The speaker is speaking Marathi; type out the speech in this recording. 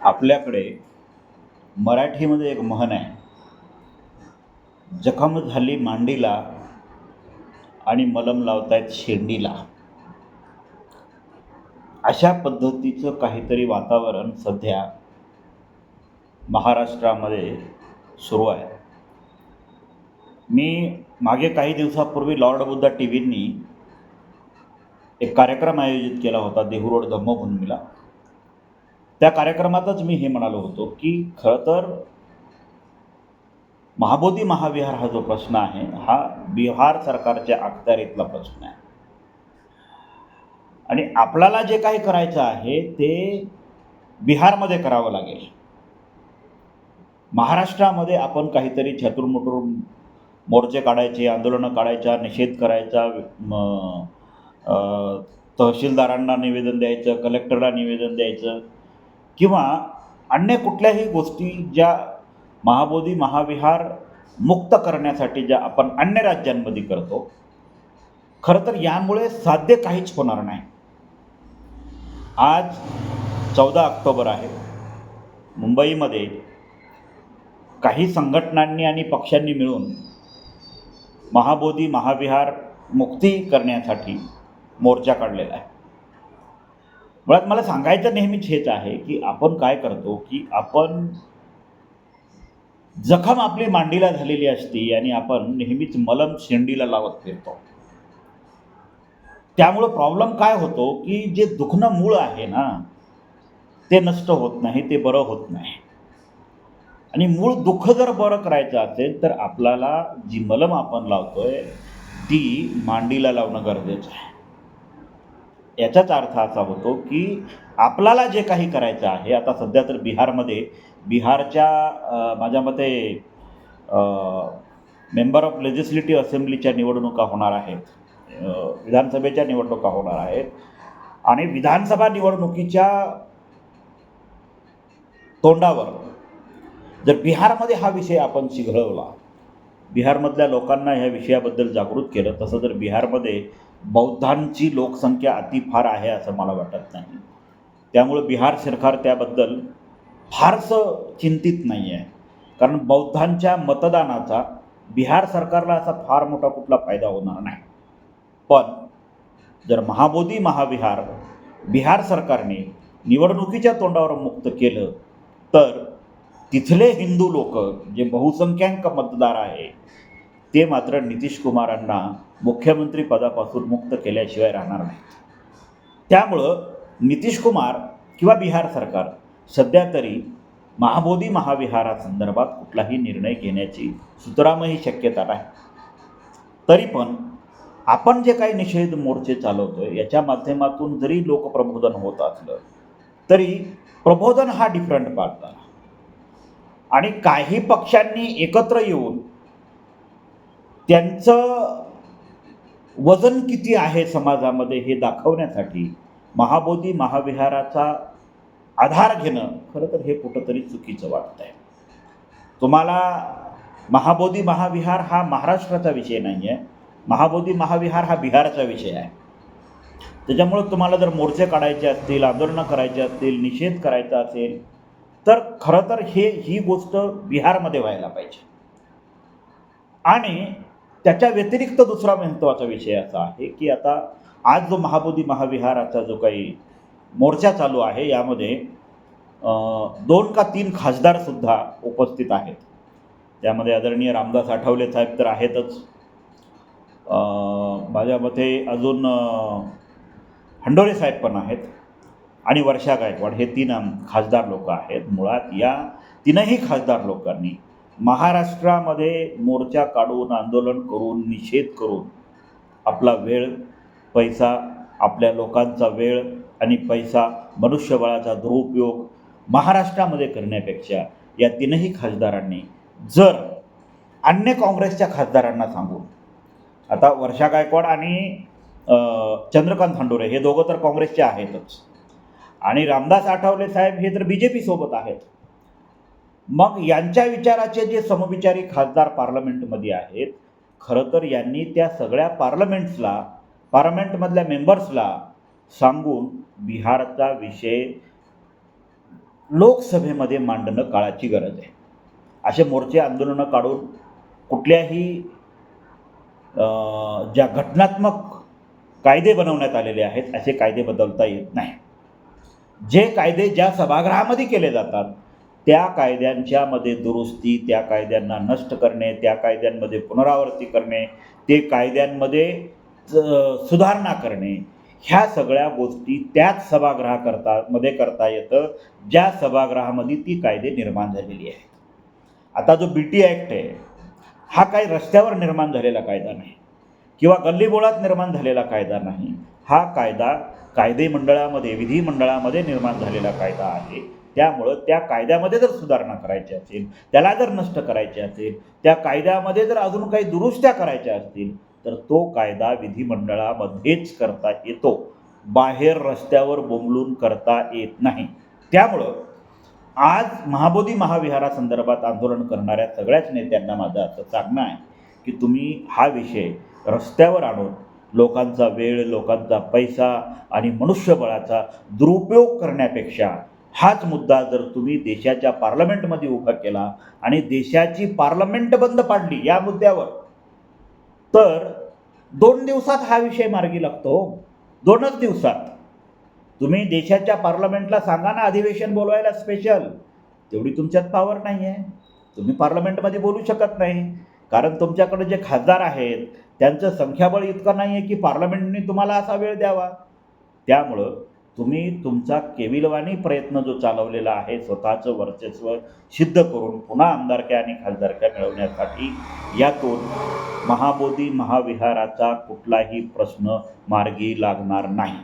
आपल्याकडे मराठीमध्ये एक म्हण आहे, जखम झाली मांडीला आणि मलम लावतायत शेंडीला. अशा पद्धतीचं काहीतरी वातावरण सध्या महाराष्ट्रामध्ये सुरू आहे. मी मागे काही दिवसापूर्वी लॉर्ड बुद्धा टीव्हींनी एक कार्यक्रम आयोजित केला होता देहू रोड धम्मभूमीला. त्या कार्यक्रमातच मी हे म्हणालो होतो की खरं तर महाबोधी महाविहार हा जो प्रश्न आहे हा बिहार सरकारच्या अखत्यारीतला प्रश्न आहे आणि आपल्याला जे काही करायचं आहे ते बिहारमध्ये करावं लागेल. महाराष्ट्रामध्ये आपण काहीतरी छतुरमुटूर मोर्चे काढायचे, आंदोलनं काढायच्या, निषेध करायचा, तहसीलदारांना निवेदन द्यायचं, कलेक्टरला निवेदन द्यायचं किंवा अन्य कुठल्याही गोष्टी ज्या महाबोधी महाविहार मुक्त करण्यासाठी ज्या आपण अन्य राज्यांमध्ये करतो, खरं तर यामुळे साध्य काहीच होणार नाही. आज 14 ऑक्टोबर आहे. मुंबईमध्ये काही संघटनांनी आणि पक्षांनी मिळून महाबोधी महाविहार मुक्ती करण्यासाठी मोर्चा काढलेला आहे. मुळात मला सांगायचं नेहमीच हेच आहे की आपण काय करतो की आपण जखम आपली मांडीला झालेली असती आणि आपण नेहमीच मलम शेंडीला लावत फिरतो. त्यामुळं प्रॉब्लेम काय होतो की जे दुखणं मूळ आहे ना ते नष्ट होत नाही, ते बरं होत नाही. आणि मूळ दुःख जर बरं करायचं असेल तर आपल्याला जी मलम आपण लावतोय ती मांडीला लावणं गरजेचं आहे. याचाच अर्थ असा होतो की आपल्याला जे काही करायचं आहे, आता सध्या तर बिहारच्या माझ्या मते मेंबर ऑफ लेजिस्लेटिव्ह असेंब्लीच्या निवडणुका होणार आहेत, विधानसभेच्या निवडणुका होणार आहेत आणि विधानसभा निवडणुकीच्या तोंडावर जर बिहारमध्ये हा विषय आपण चिघळवला, बिहारमधल्या लोकांना ह्या विषयाबद्दल जागृत केलं, तसं जर बिहारमध्ये बौद्धांची लोकसंख्या अति फार आहे असं मला वाटत नाही. त्यामुळं बिहार सरकार त्याबद्दल फारसं चिंतित नाही आहे, कारण बौद्धांच्या मतदानाचा बिहार सरकारला असा फार मोठा कुठला फायदा होणार नाही. पण जर महाबोधी महाविहार बिहार सरकारने निवडणुकीच्या तोंडावर मुक्त केलं तर तिथले हिंदू लोक जे बहुसंख्याक मतदार आहे ते मात्र नितीश कुमारांना मुख्यमंत्री पदापासून मुक्त केल्याशिवाय राहणार नाहीत. त्यामुळं नितीश कुमार किंवा बिहार सरकार सध्या तरी महाबोधी महाविहारासंदर्भात कुठलाही निर्णय घेण्याची सुतरामही शक्यता नाही. तरी पण आपण जे काही निषेध मोर्चे चालवतोय याच्या माध्यमातून जरी लोकप्रबोधन होत असलं तरी प्रबोधन हा डिफरंट पार्ट झाला आणि काही पक्षांनी एकत्र येऊन त्यांचं वजन किती आहे समाजामध्ये हे दाखवण्यासाठी महाबोधी महाविहाराचा आधार घेणं खरं तर हे कुठंतरी चुकीचं वाटतं आहे. तुम्हाला महाबोधी महाविहार हा महाराष्ट्राचा विषय नाही आहे, महाबोधी महाविहार हा बिहारचा विषय आहे. त्याच्यामुळं तुम्हाला जर मोर्चे काढायचे असतील, आंदोलनं करायचे असतील, निषेध करायचा असेल तर खरं तर ही गोष्ट बिहारमध्ये व्हायला पाहिजे. आणि त्याच्या व्यतिरिक्त दुसरा महत्त्वाचा विषय असा आहे की आता आज जो महाबोधी महाविहाराचा जो काही मोर्चा चालू आहे यामध्ये 2 का 3 खासदारसुद्धा उपस्थित आहेत. त्यामध्ये आदरणीय रामदास आठवले साहेब तर आहेतच, माझ्या मते अजून हंडोरे साहेब पण आहेत आणि वर्षा गायकवाड हे 3 खासदार लोक आहेत. मुळात या 3ही खासदार लोकांनी महाराष्ट्रामध्ये मोर्चा काढून, आंदोलन करून, निषेध करून आपला वेळ, पैसा, आपल्या लोकांचा वेळ आणि पैसा, मनुष्यबळाचा दुरुपयोग महाराष्ट्रामध्ये करण्यापेक्षा या 3ही खासदारांनी जर अन्य काँग्रेसच्या खासदारांना सांगून, आता वर्षा गायकवाड आणि चंद्रकांत हंडोरे हे दोघं तर काँग्रेसचे आहेतच आणि रामदास आठवले साहेब हे तर BJP सोबत आहेत, मग यांच्या विचाराचे जे समविचारी खासदार पार्लमेंटमध्ये आहेत, खरं तर यांनी त्या सगळ्या पार्लमेंटमधल्या मेंबर्सला सांगून बिहारचा विषय लोकसभेमध्ये मांडणं काळाची गरज आहे. असे मोर्चे आंदोलनं काढून कुठल्याही ज्या घटनात्मक कायदे बनवण्यात आलेले आहेत असे कायदे बदलता येत नाही. जे कायदे ज्या सभागृहामध्ये केले जातात त्या कायद्यांच्यामध्ये दुरुस्ती, त्या कायद्यांना नष्ट करणे, त्या कायद्यांमध्ये पुनरावृत्ती करणे, ते कायद्यांमध्ये सुधारणा करणे, ह्या सगळ्या गोष्टी त्याच मध्ये करता येतं ज्या सभागृहामध्ये ती कायदे निर्माण झालेली आहे. आता जो BT ॲक्ट आहे हा काही रस्त्यावर निर्माण झालेला कायदा नाही किंवा गल्लीबोळात निर्माण झालेला कायदा नाही. हा कायदा कायदेमंडळामध्ये, विधिमंडळामध्ये निर्माण झालेला कायदा आहे. त्यामुळं त्या कायद्यामध्ये जर सुधारणा करायची असेल, त्याला जर नष्ट करायचे असेल, त्या कायद्यामध्ये जर अजून काही दुरुस्त्या करायच्या असतील तर तो कायदा विधिमंडळामध्येच करता येतो, बाहेर रस्त्यावर बोंबलून करता येत नाही. त्यामुळं आज महाबोधी महाविहारासंदर्भात आंदोलन करणाऱ्या सगळ्याच नेत्यांना माझं असं सांगणं आहे की तुम्ही हा विषय रस्त्यावर आणून लोकांचा वेळ, लोकांचा पैसा आणि मनुष्यबळाचा दुरुपयोग करण्यापेक्षा हाच मुद्दा जर तुम्ही देशाच्या पार्लमेंटमध्ये उभा केला आणि देशाची पार्लमेंट बंद पाडली या मुद्द्यावर, तर 2 दिवसात हा विषय मार्गी लागतो. 2च दिवसात. तुम्ही देशाच्या पार्लमेंटला सांगा ना अधिवेशन बोलवायला स्पेशल, तेवढी तुमच्यात पॉवर नाही आहे. तुम्ही पार्लमेंटमध्ये बोलू शकत नाही, कारण तुमच्याकडे जे खासदार आहेत त्यांचं संख्याबळ इतकं नाही आहे की पार्लमेंटने तुम्हाला असा वेळ द्यावा. त्यामुळं तुम्ही तुमचा केविलवाणी प्रयत्न जो चालवलेला आहे स्वतःचं वर्चस्व सिद्ध करून पुन्हा आमदारक्या आणि खासदारक्या मिळवण्यासाठी, यातून महाबोधी महाविहाराचा कुठलाही प्रश्न मार्गी लागणार नाही.